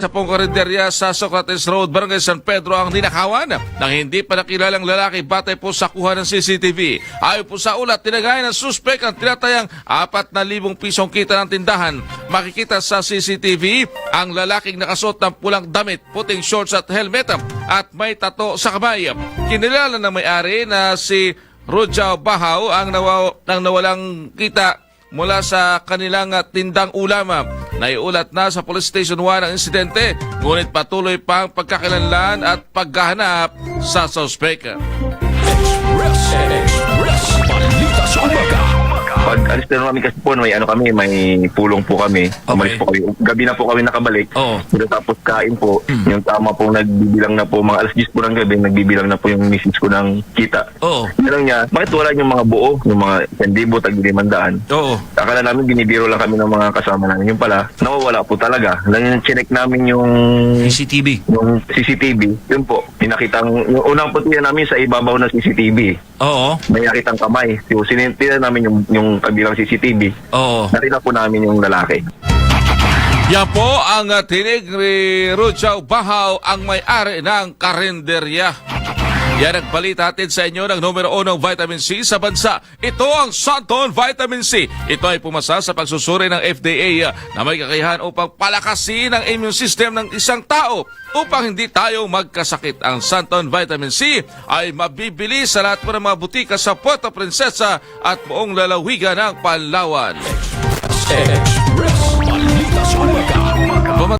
Sa Pongkarinderya sa Socrates Road, Barangay San Pedro ang ninakawan ng hindi pa nakilalang lalaki batay po sa kuha ng CCTV. Ayon po sa ulat, tinagay ng suspect ang tinatayang 4,000 pisong kita ng tindahan. Makikita sa CCTV ang lalaking nakasuot ng pulang damit, puting shorts at helmet at may tato sa kamay. Kinilala ng may-ari na si Rujao Bahaw ang nawalang kita mula sa kanilang tindang ulam. Naiulat na sa Police Station 1 ang insidente, ngunit patuloy pa ang pagkakalanlan at paghahanap sa suspect. Balita sa umaga. Pag alis na kami kasi po, may pulong po kami. Umalis po kami. Gabi na po kami nakabalik. Oo. Tapos kain po. Yung tama po, nagbibilang na po, mga alas 10 po ng gabi, nagbibilang na po yung misis ko ng kita. Oo. Tanong niya, bakit wala yung mga buo? Yung mga 1,000, tag-500. Oo. Akala namin, binibiro lang kami ng mga kasama namin. Yung pala, nawawala po talaga. Nang chinek namin yung CCTV. yun po, yung unang putihan namin sa ibabaw ng CCTV. Oo. May nakitang kamay. So, sinintinan namin yung kabilang CCTV. Oo. Nakita po namin yung lalaki. Yan po ang tinig ni Rujao Bahaw, ang may-ari ng karinderya. Yan ang balita natin sa inyo ng numero 1 ng vitamin C sa bansa. Ito ang Santon Vitamin C. Ito ay pumasa sa pagsusuri ng FDA na may kakayahan upang palakasin ang immune system ng isang tao upang hindi tayo magkasakit. Ang Santon Vitamin C ay mabibili sa lahat po ng mga butika sa Puerto Princesa at buong lalawigan ng Palawan. Express